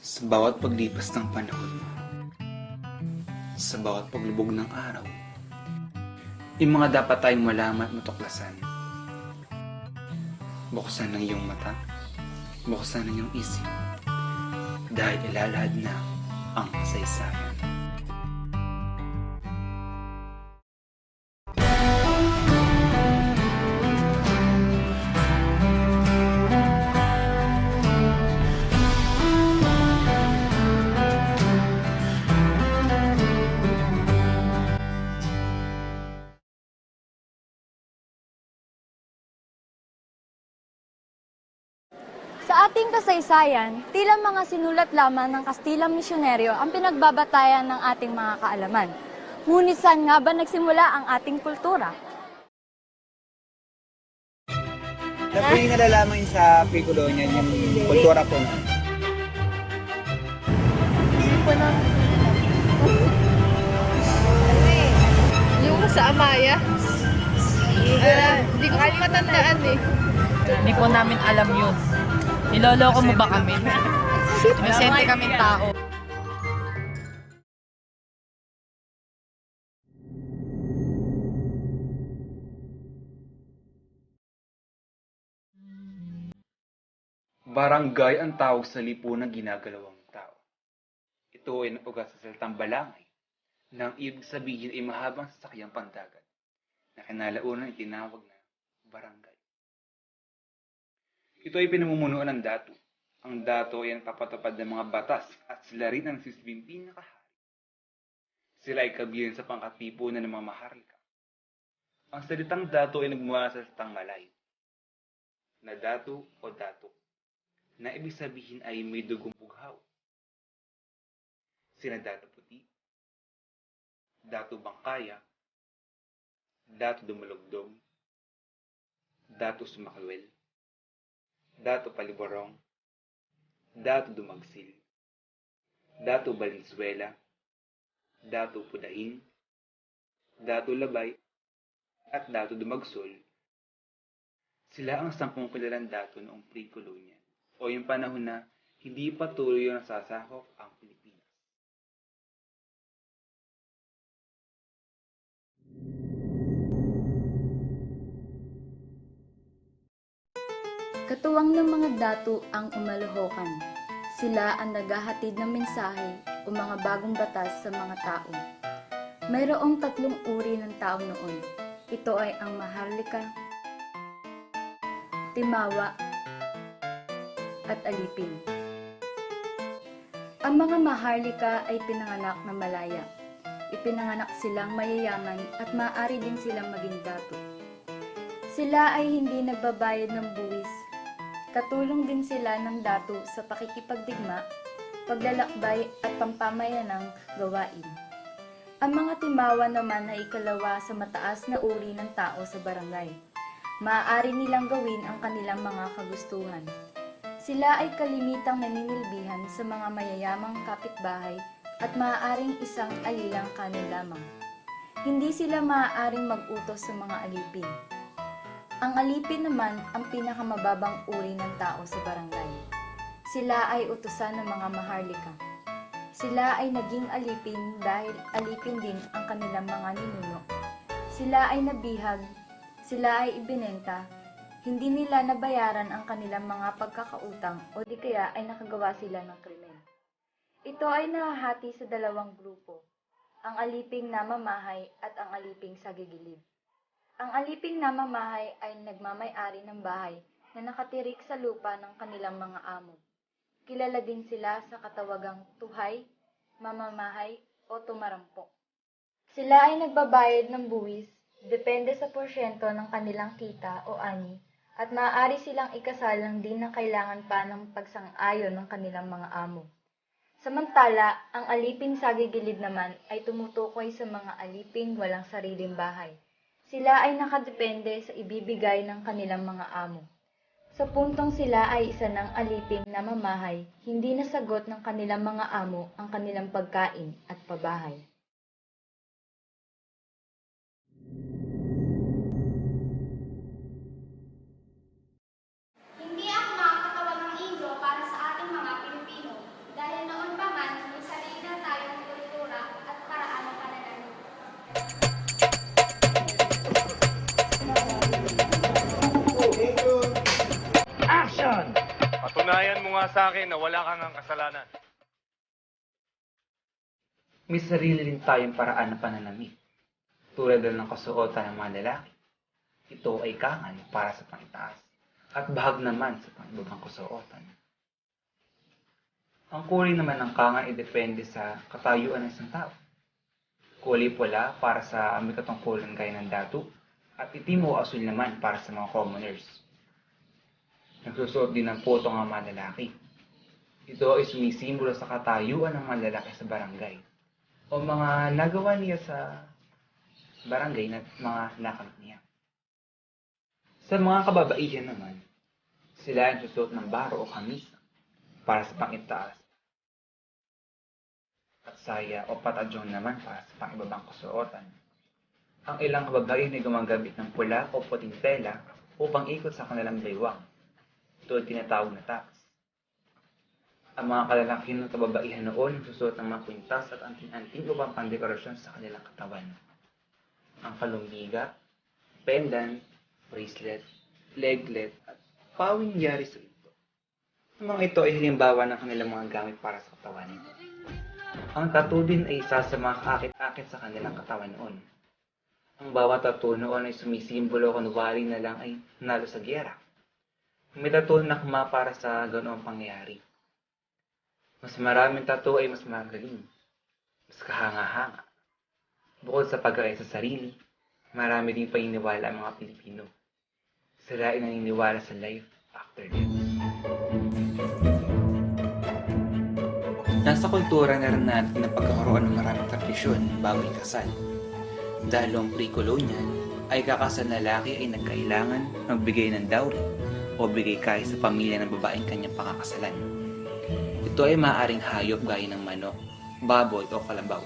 Sa bawat paglipas ng panahon, sa bawat paglubog ng araw, yung mga dapat tayong malaman at matuklasan. Buksan ng iyong mata, buksan ng iyong isip, dahil ilalahad na ang kasaysayan. Sa ating kasaysayan, tila mga sinulat lamang ng Kastilang misyonaryo ang pinagbabatayan ng ating mga kaalaman. Ngunit saan nga ba nagsimula ang ating kultura? Ano po yung nalalaman yun sa pre-colonial, yung kultura po? Yung sa Amaya. Hindi ko matandaan eh. Hindi po namin alam yun. Niloloko mo ba kami? Inosente kaming tao. Barangay ang tawag sa lipunang ginagalawang tao. Ito ay naugat sa salitang balangay, nang ibig sabihin ay mahabang sasakyang pandagat, na kinalaunan ay tinawag na barangay. Ito ay pinamumunuan ng dato. Ang dato ay ang papatupad ng mga batas at sila rin ang sisbing pinakahari. Sila ay kabilang sa pangkatipunan ng mga maharlika. Ang salitang dato ay nagmula sa salitang Malay, na dato o dato, na ibig sabihin ay may dugong bughaw. Sina dato puti, dato bangkaya, dato dumulugdog, dato sumakwel, dato paliborong, dato dumagsil, dato Valenzuela, dato pudaing, dato labay, at dato dumagsol. Sila ang 10 kilalang dato noong pre-colonial o yung panahon na hindi pa tuloy ang nasasakop ang Pilipinas. Katuwang ng mga dato ang umaluhokan. Sila ang naghahatid ng mensahe o mga bagong batas sa mga tao. Mayroong 3 uri ng tao noon. Ito ay ang maharlika, timawa, at alipin. Ang mga maharlika ay pinanganak na malaya. Ipinanganak silang mayayaman at maaari din silang maging dato. Sila ay hindi nagbabayad ng buwis. Katulong din sila ng dato sa pakikipagdigma, paglalakbay at pampamayanang gawain. Ang mga timawa naman ay ikalawa sa mataas na uri ng tao sa barangay. Maaari nilang gawin ang kanilang mga kagustuhan. Sila ay kalimitang naninilbihan sa mga mayayamang kapitbahay at maaaring isang alilang kanin lamang. Hindi sila maaaring mag-utos sa mga alipin. Ang alipin naman ang pinakamababang uri ng tao sa barangay. Sila ay utusan ng mga maharlika. Sila ay naging alipin dahil alipin din ang kanilang mga ninuno. Sila ay nabihag, sila ay ibinenta, hindi nila nabayaran ang kanilang mga pagkakautang o di kaya ay nakagawa sila ng krimen. Ito ay nahahati sa 2 grupo, ang aliping namamahay at ang aliping sagigilid. Ang aliping namamahay ay nagmamay-ari ng bahay na nakatirik sa lupa ng kanilang mga amo. Kilala din sila sa katawagang tuhay, mamamahay o tumarampok. Sila ay nagbabayad ng buwis, depende sa porsyento ng kanilang kita o ani, at maaari silang ikasalang din na kailangan pa ng pagsang-ayon ng kanilang mga amo. Samantala, ang aliping sagigilid naman ay tumutukoy sa mga aliping walang sariling bahay. Sila ay nakadepende sa ibibigay ng kanilang mga amo. Sa puntong sila ay isa ng aliping namamahay, hindi nasagot ng kanilang mga amo ang kanilang pagkain at pabahay. Hindi ako makakatawag ng intro para sa ating mga Pilipino dahil sa akin na wala kang ang kasalanan. May sarili rin tayong paraan ng pananamit. Tulad ng kasuotan ng mga lalaki. Ito ay kangal para sa pangitaas at bahag naman sa pangibabang kasuotan. Ang kulay naman ng kangal ay depende sa katayuan ng isang tao. Kulay pula para sa may katungkulan gaya ng datu at itim o asul naman para sa mga commoners. Nagsusuot din ng puto ang mga lalaki. Ito ay sumisimbolo sa katayuan ng mga lalaki sa barangay o mga nagawa niya sa barangay na mga nakamit niya. Sa mga kababaihan naman, sila ay susuot ng baro o kamisa para sa pangitaas at saya o patadyong naman para sa pangibabang kasuotan. Ang ilang kababaihan ay gumagamit ng pula o puting tela upang ikot sa kanilang baywang. Ito ay tinatawag na tax. Ang mga kalalakihan ng kababaihan noon nagsusuot ng mga kwintas at anting-anting upang pandekorasyon sa kanilang katawan. Ang kalumbiga, pendant, bracelet, leglet, at pawing yari sa ito. Ang mga ito ay halimbawa ng kanilang mga gamit para sa katawan. Ang tattoo din ay isa sa mga kaakit-akit sa kanilang katawan noon. Ang bawat tattoo noon ay sumisimbolo kunwari na lang ay nalo sa giyera. May tattoo na nakma para sa ganoong pangyayari. Mas maraming tattoo ay mas magaling, mas kahanga-hanga. Bukod sa pag-aay sa sarili, marami din paniniwala ang mga Pilipino. Sila ay naniniwala sa life after death. Nasa kultura na rin natin na pagkakaroon ng maraming tradisyon bago ikasal. Dahil ang pre-colonial ay kakasal na lalaki ay nagkailangan magbigay ng dowry o bigay kahit sa pamilya ng babaeng kanyang pakakasalan. Ito ay maaaring hayop gaya ng manok, baboy o kalabaw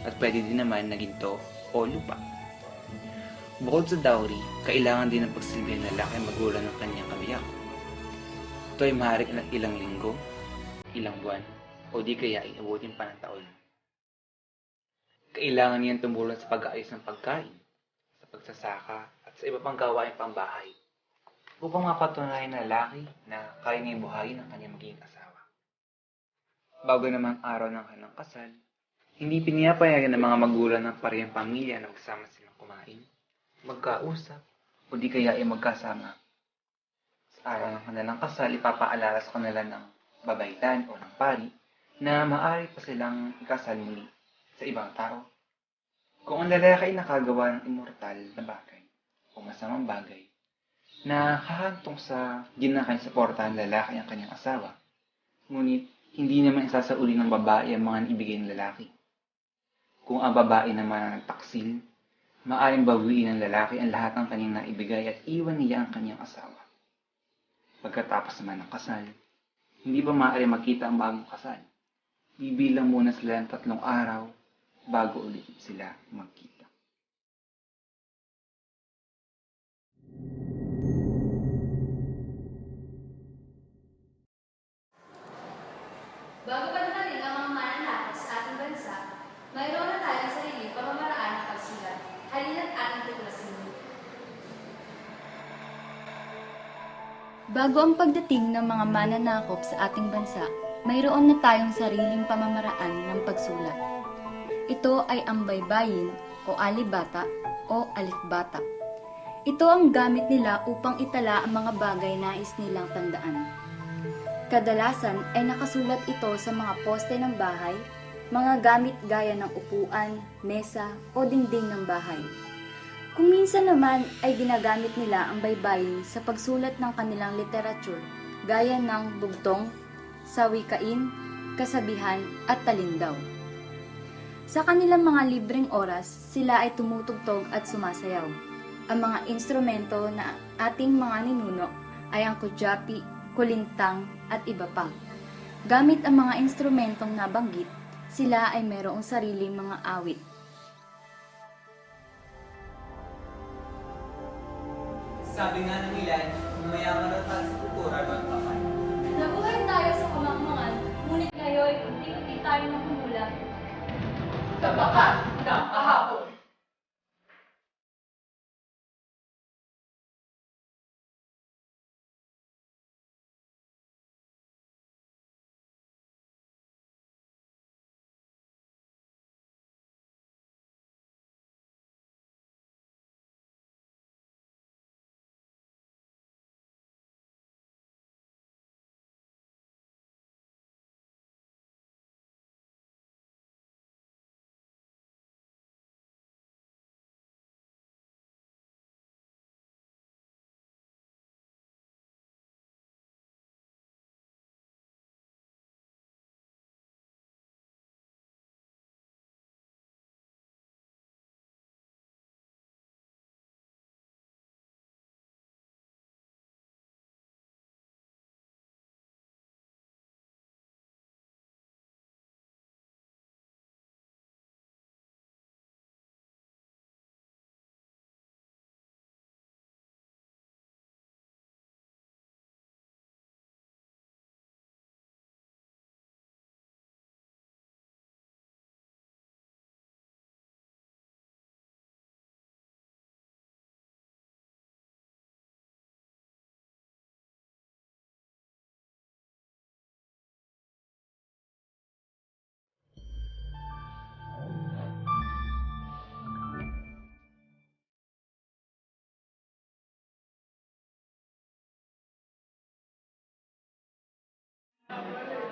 at pwede din naman na ginto o lupa. Bukod sa dowry, kailangan din ng pagsilbi ng lalaki ang magulang ng kanyang kabiyak. Ito ay maaaring ilang linggo, ilang buwan, o di kaya ay abutin pa ng taon. Kailangan niyan tumulong sa pag-aayos ng pagkain, sa pagsasaka, at sa iba pang gawain pambahay upang mapatunayan ng lalaki na kaya niyang buhayin ang kanyang magiging asawa. Bago namang araw ng kanilang kasal, hindi pinapayagan ng mga magulang ng parehong pamilya na magsama silang kumain, magkausap, o di kaya ay magkasama. Sa araw ng kanilang kasal, ipapaalala sa kanila ng babaylan o ng pari na maaari pa silang ikasal muli sa ibang tao. Kung ang lalaki ay nakagawa ng immortal na bagay o masamang bagay na hahantong sa ginakay sa portahan lalaki ang kanyang asawa, ngunit hindi naman isasauli ng babae ang mga ibigay ng lalaki. Kung ang babae naman ang taksil, maaaring bawiin ng lalaki ang lahat ng kanyang naibigay at iwan niya ang kanyang asawa. Pagkatapos naman ng kasal, hindi ba maaari makita ang bagong kasal? Bibilang muna sila ng 3 araw bago ulit sila magkita. Bago padalhin ang mga mananakot sa ating bansa, mayroon na tayong sarili pamamaraan ng pagsulat. Halina't ating tuklasin. Bago ang pagdating ng mga mananakop sa ating bansa, mayroon na tayong sariling pamamaraan ng pagsulat. Ito ay ang baybayin o alibata o alifbata. Ito ang gamit nila upang itala ang mga bagay na nais nilang tandaan. Kadalasan ay nakasulat ito sa mga poste ng bahay, mga gamit gaya ng upuan, mesa o dingding ng bahay. Kung minsan naman ay ginagamit nila ang baybayin sa pagsulat ng kanilang literature gaya ng bugtong, sawikain, kasabihan at talindaw. Sa kanilang mga libreng oras, sila ay tumutugtog at sumasayaw. Ang mga instrumento na ating mga ninuno ay ang kudyapi, kulintang at iba pa. Gamit ang mga instrumentong nabanggit, sila ay mayroong sariling mga awit. Sabi nga ng ilan, mayaman at tayo sa kultura, magpapan. Nabuhay tayo sa kamangmangan, ngunit ngayon, unti-unti tayo mahumulat. Sa bakas ng kahapon.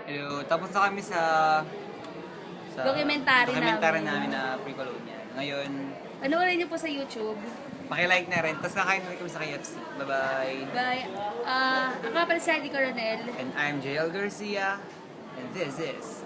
Hello, tapos na kami sa Dokumentary namin na pre-colonial. Ngayon, Panoorin niyo po sa YouTube. paki-like na rin. Tapos kakain ulit kami sa KFC. Bye-bye. Bye. Ako pala si Heidi Coronel. And I'm JL Garcia. And this is